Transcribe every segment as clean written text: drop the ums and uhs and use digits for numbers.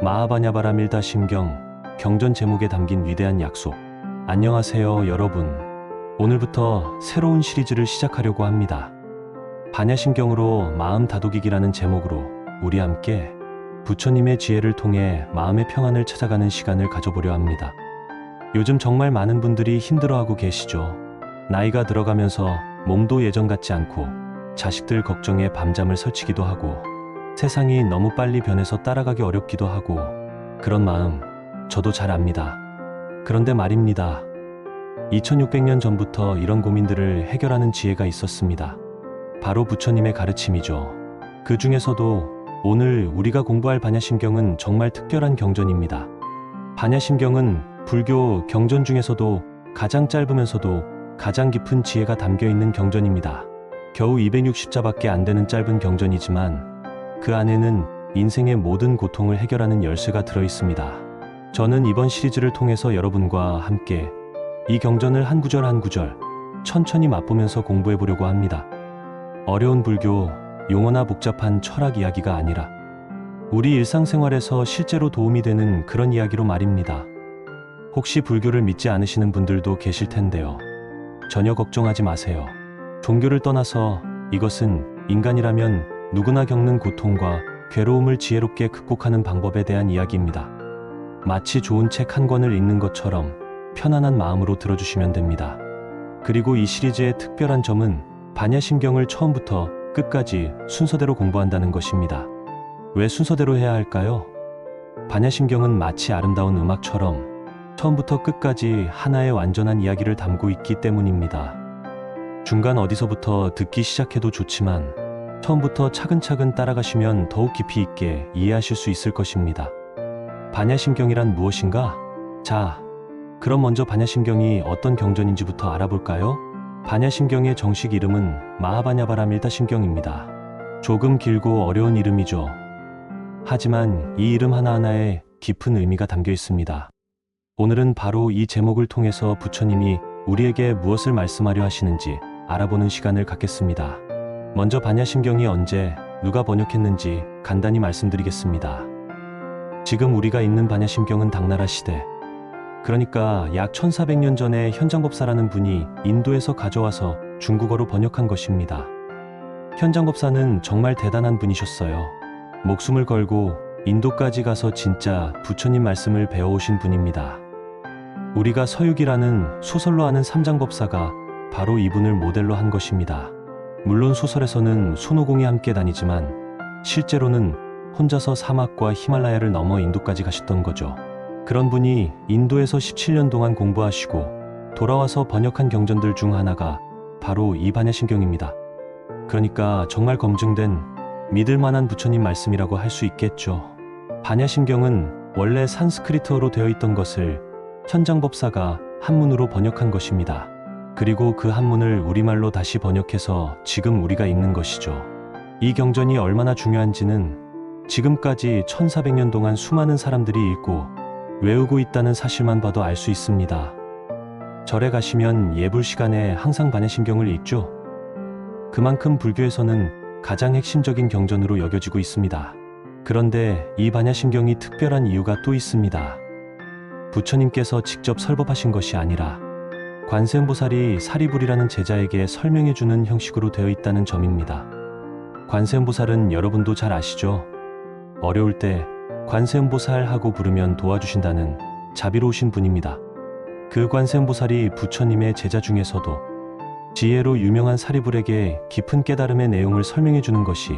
마하바냐바라 밀다심경, 경전 제목에 담긴 위대한 약속. 안녕하세요 여러분. 오늘부터 새로운 시리즈를 시작하려고 합니다. 반야심경으로 마음 다독이기라는 제목으로 우리 함께 부처님의 지혜를 통해 마음의 평안을 찾아가는 시간을 가져보려 합니다. 요즘 정말 많은 분들이 힘들어하고 계시죠. 나이가 들어가면서 몸도 예전 같지 않고 자식들 걱정에 밤잠을 설치기도 하고 세상이 너무 빨리 변해서 따라가기 어렵기도 하고 그런 마음 저도 잘 압니다. 그런데 말입니다. 2600년 전부터 이런 고민들을 해결하는 지혜가 있었습니다. 바로 부처님의 가르침이죠. 그 중에서도 오늘 우리가 공부할 반야심경은 정말 특별한 경전입니다. 반야심경은 불교 경전 중에서도 가장 짧으면서도 가장 깊은 지혜가 담겨 있는 경전입니다. 겨우 260자밖에 안 되는 짧은 경전이지만 그 안에는 인생의 모든 고통을 해결하는 열쇠가 들어 있습니다. 저는 이번 시리즈를 통해서 여러분과 함께 이 경전을 한 구절 한 구절 천천히 맛보면서 공부해 보려고 합니다. 어려운 불교, 용어나 복잡한 철학 이야기가 아니라 우리 일상생활에서 실제로 도움이 되는 그런 이야기로 말입니다. 혹시 불교를 믿지 않으시는 분들도 계실 텐데요. 전혀 걱정하지 마세요. 종교를 떠나서 이것은 인간이라면 누구나 겪는 고통과 괴로움을 지혜롭게 극복하는 방법에 대한 이야기입니다. 마치 좋은 책 한 권을 읽는 것처럼 편안한 마음으로 들어주시면 됩니다. 그리고 이 시리즈의 특별한 점은 반야심경을 처음부터 끝까지 순서대로 공부한다는 것입니다. 왜 순서대로 해야 할까요? 반야심경은 마치 아름다운 음악처럼 처음부터 끝까지 하나의 완전한 이야기를 담고 있기 때문입니다. 중간 어디서부터 듣기 시작해도 좋지만 처음부터 차근차근 따라가시면 더욱 깊이 있게 이해하실 수 있을 것입니다. 반야심경이란 무엇인가? 자, 그럼 먼저 반야심경이 어떤 경전인지부터 알아볼까요? 반야심경의 정식 이름은 마하바냐바라 밀다심경입니다. 조금 길고 어려운 이름이죠. 하지만 이 이름 하나하나에 깊은 의미가 담겨 있습니다. 오늘은 바로 이 제목을 통해서 부처님이 우리에게 무엇을 말씀하려 하시는지 알아보는 시간을 갖겠습니다. 먼저 반야심경이 언제 누가 번역했는지 간단히 말씀드리겠습니다. 지금 우리가 읽는 반야심경은 당나라 시대, 그러니까 약 1400년 전에 현장법사라는 분이 인도에서 가져와서 중국어로 번역한 것입니다. 현장법사는 정말 대단한 분이셨어요. 목숨을 걸고 인도까지 가서 진짜 부처님 말씀을 배워오신 분입니다. 우리가 서육이라는 소설로 아는 삼장법사가 바로 이분을 모델로 한 것입니다. 물론 소설에서는 손오공이 함께 다니지만 실제로는 혼자서 사막과 히말라야를 넘어 인도까지 가셨던 거죠. 그런 분이 인도에서 17년 동안 공부하시고 돌아와서 번역한 경전들 중 하나가 바로 이 반야심경입니다. 그러니까 정말 검증된 믿을 만한 부처님 말씀이라고 할 수 있겠죠. 반야심경은 원래 산스크리트어로 되어 있던 것을 현장법사가 한문으로 번역한 것입니다. 그리고 그 한문을 우리말로 다시 번역해서 지금 우리가 읽는 것이죠. 이 경전이 얼마나 중요한지는 지금까지 1400년 동안 수많은 사람들이 읽고 외우고 있다는 사실만 봐도 알 수 있습니다. 절에 가시면 예불 시간에 항상 반야심경을 읽죠. 그만큼 불교에서는 가장 핵심적인 경전으로 여겨지고 있습니다. 그런데 이 반야심경이 특별한 이유가 또 있습니다. 부처님께서 직접 설법하신 것이 아니라 관세음보살이 사리불이라는 제자에게 설명해주는 형식으로 되어 있다는 점입니다. 관세음보살은 여러분도 잘 아시죠? 어려울 때 관세음보살 하고 부르면 도와주신다는 자비로우신 분입니다. 그 관세음보살이 부처님의 제자 중에서도 지혜로 유명한 사리불에게 깊은 깨달음의 내용을 설명해주는 것이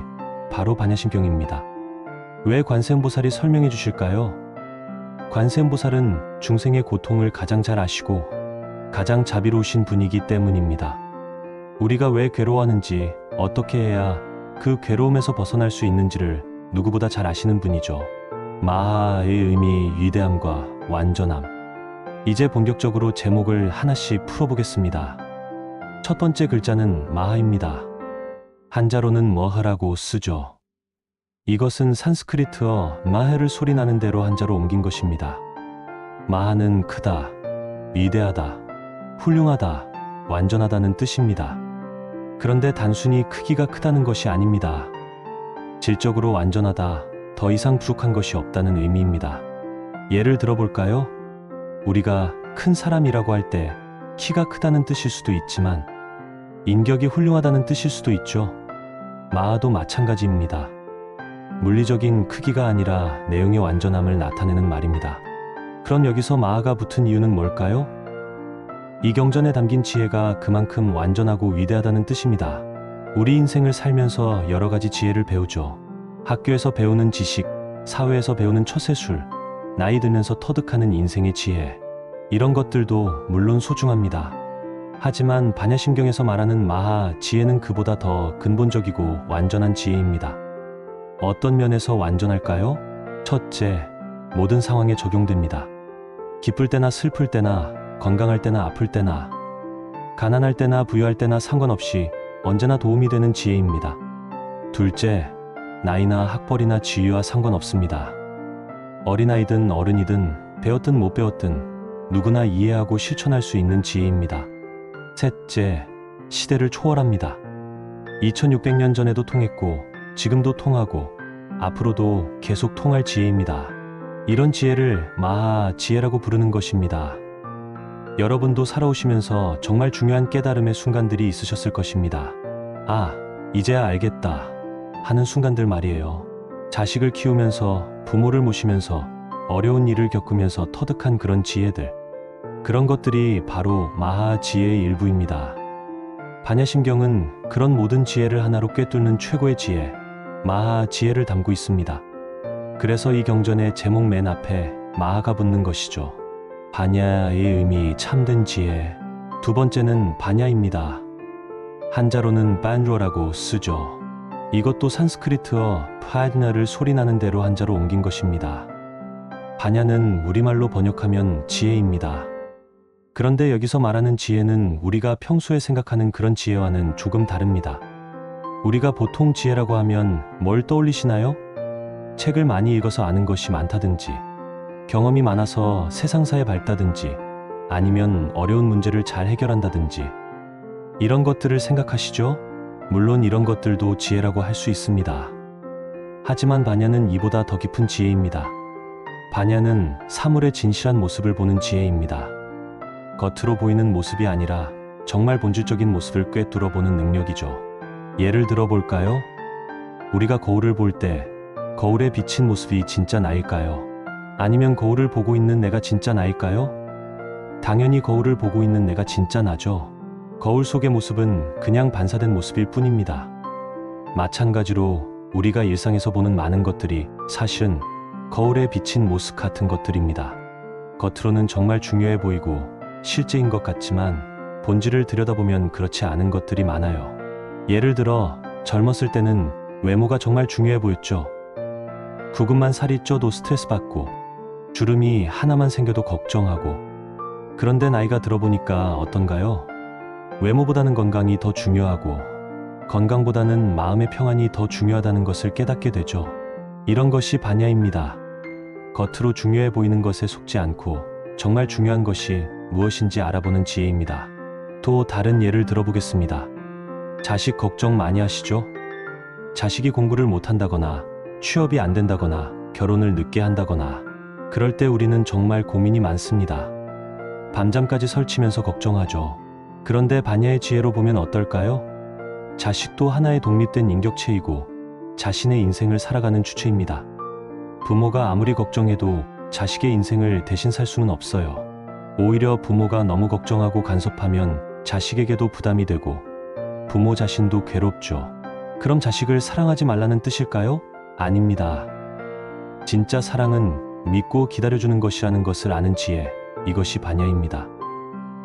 바로 반야심경입니다. 왜 관세음보살이 설명해 주실까요? 관세음보살은 중생의 고통을 가장 잘 아시고 가장 자비로우신 분이기 때문입니다. 우리가 왜 괴로워하는지, 어떻게 해야 그 괴로움에서 벗어날 수 있는지를 누구보다 잘 아시는 분이죠. 마하의 의미, 위대함과 완전함. 이제 본격적으로 제목을 하나씩 풀어보겠습니다. 첫 번째 글자는 마하입니다. 한자로는 머하라고 쓰죠. 이것은 산스크리트어 마해를 소리나는 대로 한자로 옮긴 것입니다. 마하는 크다, 위대하다, 훌륭하다, 완전하다는 뜻입니다. 그런데 단순히 크기가 크다는 것이 아닙니다. 질적으로 완전하다, 더 이상 부족한 것이 없다는 의미입니다. 예를 들어볼까요? 우리가 큰 사람이라고 할 때 키가 크다는 뜻일 수도 있지만 인격이 훌륭하다는 뜻일 수도 있죠. 마하도 마찬가지입니다. 물리적인 크기가 아니라 내용의 완전함을 나타내는 말입니다. 그럼 여기서 마하가 붙은 이유는 뭘까요? 이 경전에 담긴 지혜가 그만큼 완전하고 위대하다는 뜻입니다. 우리 인생을 살면서 여러 가지 지혜를 배우죠. 학교에서 배우는 지식, 사회에서 배우는 처세술, 나이 들면서 터득하는 인생의 지혜. 이런 것들도 물론 소중합니다. 하지만 반야심경에서 말하는 마하 지혜는 그보다 더 근본적이고 완전한 지혜입니다. 어떤 면에서 완전할까요? 첫째, 모든 상황에 적용됩니다. 기쁠 때나 슬플 때나 건강할 때나 아플 때나 가난할 때나 부유할 때나 상관없이 언제나 도움이 되는 지혜입니다. 둘째, 나이나 학벌이나 지위와 상관없습니다. 어린아이든 어른이든 배웠든 못 배웠든 누구나 이해하고 실천할 수 있는 지혜입니다. 셋째, 시대를 초월합니다. 2600년 전에도 통했고 지금도 통하고 앞으로도 계속 통할 지혜입니다. 이런 지혜를 마하 지혜라고 부르는 것입니다. 여러분도 살아오시면서 정말 중요한 깨달음의 순간들이 있으셨을 것입니다. 아, 이제야 알겠다 하는 순간들 말이에요. 자식을 키우면서 부모를 모시면서 어려운 일을 겪으면서 터득한 그런 지혜들. 그런 것들이 바로 마하 지혜의 일부입니다. 반야심경은 그런 모든 지혜를 하나로 꿰뚫는 최고의 지혜, 마하 지혜를 담고 있습니다. 그래서 이 경전의 제목 맨 앞에 마하가 붙는 것이죠. 반야의 의미 참된 지혜. 두 번째는 반야입니다. 한자로는 반루어라고 쓰죠. 이것도 산스크리트어 파드나를 소리나는 대로 한자로 옮긴 것입니다. 반야는 우리말로 번역하면 지혜입니다. 그런데 여기서 말하는 지혜는 우리가 평소에 생각하는 그런 지혜와는 조금 다릅니다. 우리가 보통 지혜라고 하면 뭘 떠올리시나요? 책을 많이 읽어서 아는 것이 많다든지, 경험이 많아서 세상사에 밝다든지, 아니면 어려운 문제를 잘 해결한다든지, 이런 것들을 생각하시죠? 물론 이런 것들도 지혜라고 할 수 있습니다. 하지만 반야는 이보다 더 깊은 지혜입니다. 반야는 사물의 진실한 모습을 보는 지혜입니다. 겉으로 보이는 모습이 아니라 정말 본질적인 모습을 꿰뚫어 보는 능력이죠. 예를 들어 볼까요? 우리가 거울을 볼 때 거울에 비친 모습이 진짜 나일까요? 아니면 거울을 보고 있는 내가 진짜 나일까요? 당연히 거울을 보고 있는 내가 진짜 나죠. 거울 속의 모습은 그냥 반사된 모습일 뿐입니다. 마찬가지로 우리가 일상에서 보는 많은 것들이 사실은 거울에 비친 모습 같은 것들입니다. 겉으로는 정말 중요해 보이고 실제인 것 같지만 본질을 들여다보면 그렇지 않은 것들이 많아요. 예를 들어 젊었을 때는 외모가 정말 중요해 보였죠. 구근만 살이 쪄도 스트레스 받고 주름이 하나만 생겨도 걱정하고. 그런데 나이가 들어보니까 어떤가요? 외모보다는 건강이 더 중요하고 건강보다는 마음의 평안이 더 중요하다는 것을 깨닫게 되죠. 이런 것이 반야입니다. 겉으로 중요해 보이는 것에 속지 않고 정말 중요한 것이 무엇인지 알아보는 지혜입니다. 또 다른 예를 들어보겠습니다. 자식 걱정 많이 하시죠? 자식이 공부를 못한다거나 취업이 안 된다거나 결혼을 늦게 한다거나 그럴 때 우리는 정말 고민이 많습니다. 밤잠까지 설치면서 걱정하죠. 그런데 반야의 지혜로 보면 어떨까요? 자식도 하나의 독립된 인격체이고 자신의 인생을 살아가는 주체입니다. 부모가 아무리 걱정해도 자식의 인생을 대신 살 수는 없어요. 오히려 부모가 너무 걱정하고 간섭하면 자식에게도 부담이 되고 부모 자신도 괴롭죠. 그럼 자식을 사랑하지 말라는 뜻일까요? 아닙니다. 진짜 사랑은 믿고 기다려주는 것이라는 것을 아는 지혜, 이것이 반야입니다.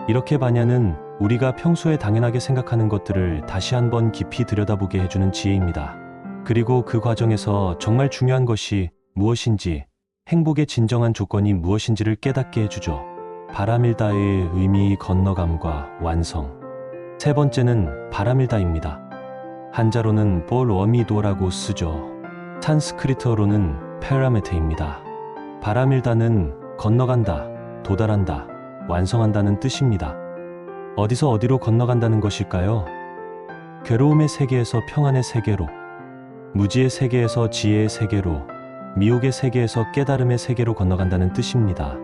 이렇게 반야는 우리가 평소에 당연하게 생각하는 것들을 다시 한번 깊이 들여다보게 해주는 지혜입니다. 그리고 그 과정에서 정말 중요한 것이 무엇인지, 행복의 진정한 조건이 무엇인지를 깨닫게 해주죠. 바라밀다의 의미 건너감과 완성. 세 번째는 바라밀다입니다. 한자로는 볼워미도라고 쓰죠. 산스크리트어로는 페라메테입니다. 바라밀다는 건너간다, 도달한다, 완성한다는 뜻입니다. 어디서 어디로 건너간다는 것일까요? 괴로움의 세계에서 평안의 세계로, 무지의 세계에서 지혜의 세계로, 미혹의 세계에서 깨달음의 세계로 건너간다는 뜻입니다.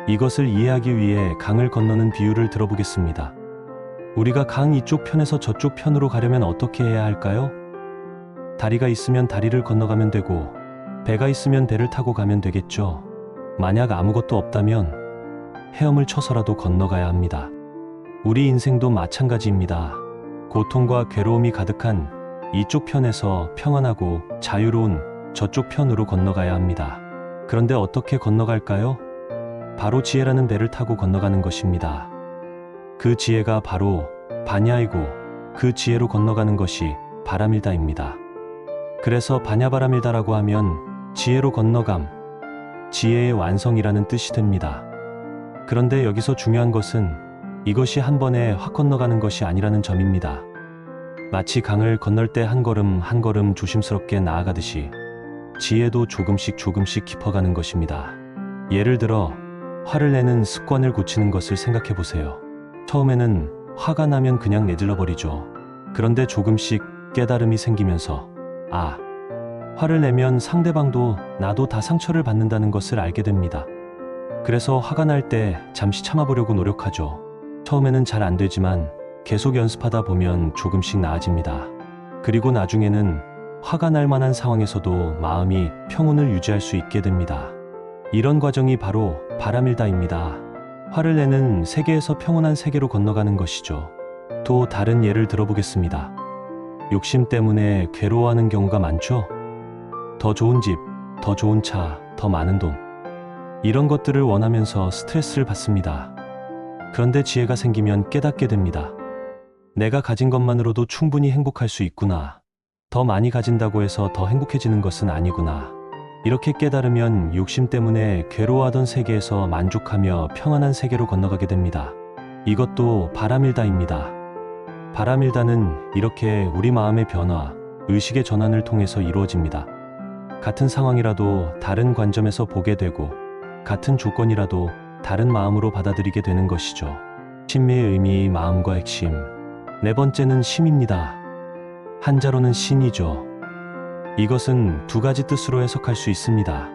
이것을 이해하기 위해 강을 건너는 비유를 들어보겠습니다. 우리가 강 이쪽 편에서 저쪽 편으로 가려면 어떻게 해야 할까요? 다리가 있으면 다리를 건너가면 되고, 배가 있으면 배를 타고 가면 되겠죠. 만약 아무것도 없다면 헤엄을 쳐서라도 건너가야 합니다. 우리 인생도 마찬가지입니다. 고통과 괴로움이 가득한 이쪽 편에서 평안하고 자유로운 저쪽 편으로 건너가야 합니다. 그런데 어떻게 건너갈까요? 바로 지혜라는 배를 타고 건너가는 것입니다. 그 지혜가 바로 바냐이고, 그 지혜로 건너가는 것이 바라밀다입니다. 그래서 바냐바라밀다라고 하면 지혜로 건너감, 지혜의 완성이라는 뜻이 됩니다. 그런데 여기서 중요한 것은 이것이 한 번에 확 건너가는 것이 아니라는 점입니다. 마치 강을 건널 때 한 걸음 한 걸음 조심스럽게 나아가듯이 지혜도 조금씩 조금씩 깊어가는 것입니다. 예를 들어 화를 내는 습관을 고치는 것을 생각해 보세요. 처음에는 화가 나면 그냥 내질러 버리죠. 그런데 조금씩 깨달음이 생기면서 화를 내면 상대방도 나도 다 상처를 받는다는 것을 알게 됩니다. 그래서 화가 날 때 잠시 참아보려고 노력하죠. 처음에는 잘 안 되지만 계속 연습하다 보면 조금씩 나아집니다. 그리고 나중에는 화가 날 만한 상황에서도 마음이 평온을 유지할 수 있게 됩니다. 이런 과정이 바로 바라밀다입니다. 화를 내는 세계에서 평온한 세계로 건너가는 것이죠. 또 다른 예를 들어보겠습니다. 욕심 때문에 괴로워하는 경우가 많죠? 더 좋은 집, 더 좋은 차, 더 많은 돈. 이런 것들을 원하면서 스트레스를 받습니다. 그런데 지혜가 생기면 깨닫게 됩니다. 내가 가진 것만으로도 충분히 행복할 수 있구나. 더 많이 가진다고 해서 더 행복해지는 것은 아니구나. 이렇게 깨달으면 욕심 때문에 괴로워하던 세계에서 만족하며 평안한 세계로 건너가게 됩니다. 이것도 바라밀다입니다. 바라밀다는 이렇게 우리 마음의 변화, 의식의 전환을 통해서 이루어집니다. 같은 상황이라도 다른 관점에서 보게 되고, 같은 조건이라도 다른 마음으로 받아들이게 되는 것이죠. 신미의 의미, 마음과 핵심. 네 번째는 심입니다. 한자로는 신이죠. 이것은 두 가지 뜻으로 해석할 수 있습니다.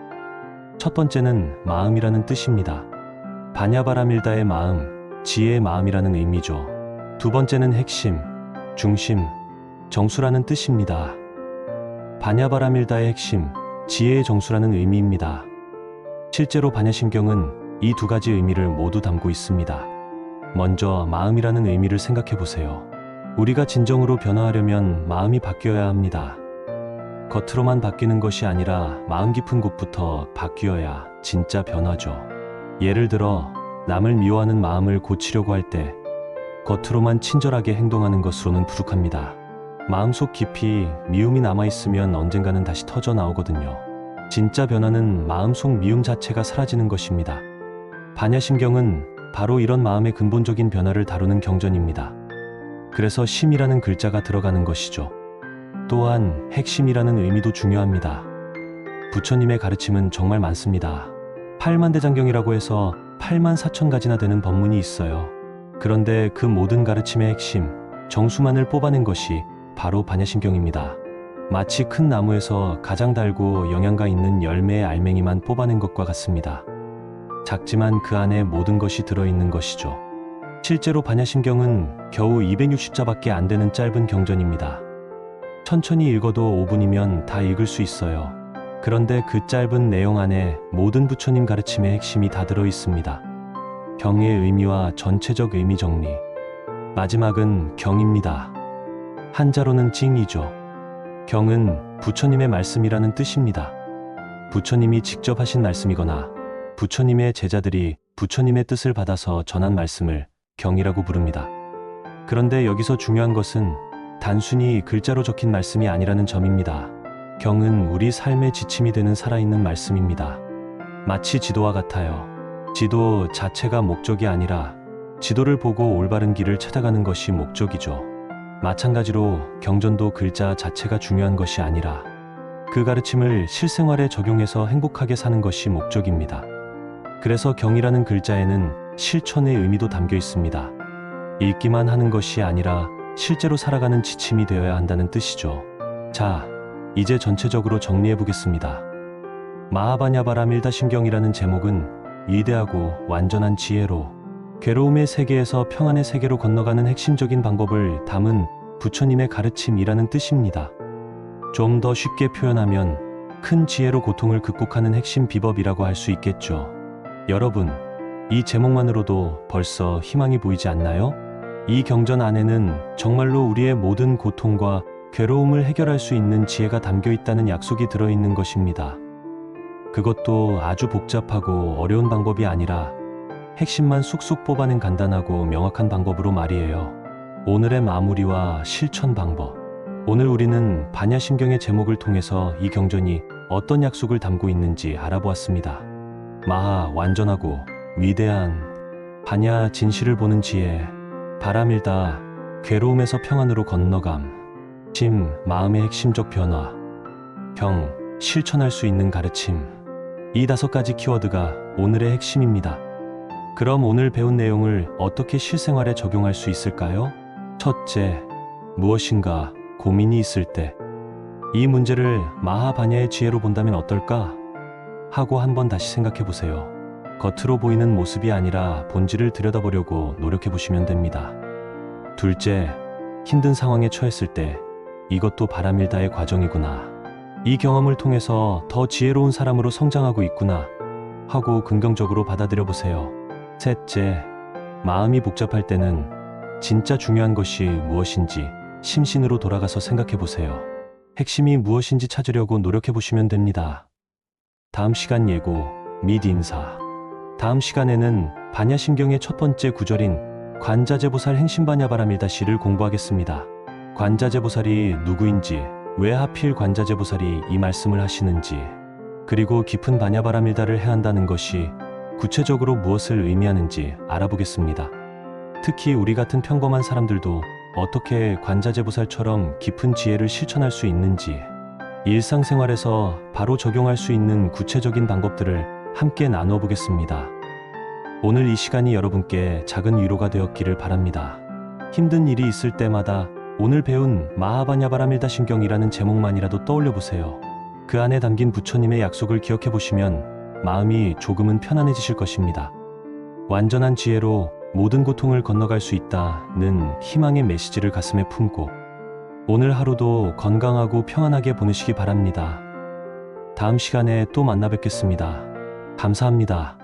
첫 번째는 마음이라는 뜻입니다. 바냐바라밀다의 마음, 지혜의 마음이라는 의미죠. 두 번째는 핵심, 중심, 정수라는 뜻입니다. 바냐바라밀다의 핵심, 지혜의 정수라는 의미입니다. 실제로 바냐심경은 이 두 가지 의미를 모두 담고 있습니다. 먼저 마음이라는 의미를 생각해 보세요. 우리가 진정으로 변화하려면 마음이 바뀌어야 합니다. 겉으로만 바뀌는 것이 아니라 마음 깊은 곳부터 바뀌어야 진짜 변화죠. 예를 들어 남을 미워하는 마음을 고치려고 할 때 겉으로만 친절하게 행동하는 것으로는 부족합니다. 마음속 깊이 미움이 남아있으면 언젠가는 다시 터져 나오거든요. 진짜 변화는 마음속 미움 자체가 사라지는 것입니다. 바냐심경은 바로 이런 마음의 근본적인 변화를 다루는 경전입니다. 그래서 심이라는 글자가 들어가는 것이죠. 또한 핵심이라는 의미도 중요합니다. 부처님의 가르침은 정말 많습니다. 8만대장경이라고 해서 8만 4천 가지나 되는 법문이 있어요. 그런데 그 모든 가르침의 핵심, 정수만을 뽑아낸 것이 바로 바냐심경입니다. 마치 큰 나무에서 가장 달고 영양가 있는 열매의 알맹이만 뽑아낸 것과 같습니다. 작지만 그 안에 모든 것이 들어있는 것이죠. 실제로 바냐심경은 겨우 260자밖에 안 되는 짧은 경전입니다. 천천히 읽어도 5분이면 다 읽을 수 있어요. 그런데 그 짧은 내용 안에 모든 부처님 가르침의 핵심이 다 들어있습니다. 경의 의미와 전체적 의미 정리. 마지막은 경입니다. 한자로는 징이죠. 경은 부처님의 말씀이라는 뜻입니다. 부처님이 직접 하신 말씀이거나 부처님의 제자들이 부처님의 뜻을 받아서 전한 말씀을 경이라고 부릅니다. 그런데 여기서 중요한 것은 단순히 글자로 적힌 말씀이 아니라는 점입니다. 경은 우리 삶의 지침이 되는 살아있는 말씀입니다. 마치 지도와 같아요. 지도 자체가 목적이 아니라 지도를 보고 올바른 길을 찾아가는 것이 목적이죠. 마찬가지로 경전도 글자 자체가 중요한 것이 아니라 그 가르침을 실생활에 적용해서 행복하게 사는 것이 목적입니다. 그래서 경이라는 글자에는 실천의 의미도 담겨 있습니다. 읽기만 하는 것이 아니라 실제로 살아가는 지침이 되어야 한다는 뜻이죠. 자, 이제 전체적으로 정리해 보겠습니다. 마하바냐바라밀다신경이라는 제목은 위대하고 완전한 지혜로 괴로움의 세계에서 평안의 세계로 건너가는 핵심적인 방법을 담은 부처님의 가르침이라는 뜻입니다. 좀 더 쉽게 표현하면 큰 지혜로 고통을 극복하는 핵심 비법이라고 할 수 있겠죠. 여러분, 이 제목만으로도 벌써 희망이 보이지 않나요? 이 경전 안에는 정말로 우리의 모든 고통과 괴로움을 해결할 수 있는 지혜가 담겨 있다는 약속이 들어있는 것입니다. 그것도 아주 복잡하고 어려운 방법이 아니라 핵심만 쑥쑥 뽑아낸 간단하고 명확한 방법으로 말이에요. 오늘의 마무리와 실천 방법. 오늘 우리는 반야심경의 제목을 통해서 이 경전이 어떤 약속을 담고 있는지 알아보았습니다. 마하 완전하고 위대한, 반야 진실을 보는 지혜, 바라밀다 괴로움에서 평안으로 건너감, 심 마음의 핵심적 변화, 경 실천할 수 있는 가르침. 이 5가지 키워드가 오늘의 핵심입니다. 그럼 오늘 배운 내용을 어떻게 실생활에 적용할 수 있을까요? 첫째, 무엇인가 고민이 있을 때 이 문제를 마하바냐의 지혜로 본다면 어떨까? 하고 한번 다시 생각해 보세요. 겉으로 보이는 모습이 아니라 본질을 들여다보려고 노력해 보시면 됩니다. 둘째, 힘든 상황에 처했을 때 이것도 바라밀다의 과정이구나. 이 경험을 통해서 더 지혜로운 사람으로 성장하고 있구나 하고 긍정적으로 받아들여 보세요. 셋째, 마음이 복잡할 때는 진짜 중요한 것이 무엇인지 심신으로 돌아가서 생각해 보세요. 핵심이 무엇인지 찾으려고 노력해 보시면 됩니다. 다음 시간 예고 및 인사. 다음 시간에는 반야심경의 첫 번째 구절인 관자재보살 행심반야바라밀다시를 공부하겠습니다. 관자재보살이 누구인지, 왜 하필 관자재보살이 이 말씀을 하시는지, 그리고 깊은 반야바라밀다를 해야 한다는 것이 구체적으로 무엇을 의미하는지 알아보겠습니다. 특히 우리 같은 평범한 사람들도 어떻게 관자재보살처럼 깊은 지혜를 실천할 수 있는지, 일상생활에서 바로 적용할 수 있는 구체적인 방법들을 함께 나누어 보겠습니다. 오늘 이 시간이 여러분께 작은 위로가 되었기를 바랍니다. 힘든 일이 있을 때마다 오늘 배운 마하바냐바라밀다신경이라는 제목만이라도 떠올려 보세요. 그 안에 담긴 부처님의 약속을 기억해 보시면 마음이 조금은 편안해지실 것입니다. 완전한 지혜로 모든 고통을 건너갈 수 있다는 희망의 메시지를 가슴에 품고 오늘 하루도 건강하고 평안하게 보내시기 바랍니다. 다음 시간에 또 만나 뵙겠습니다. 감사합니다.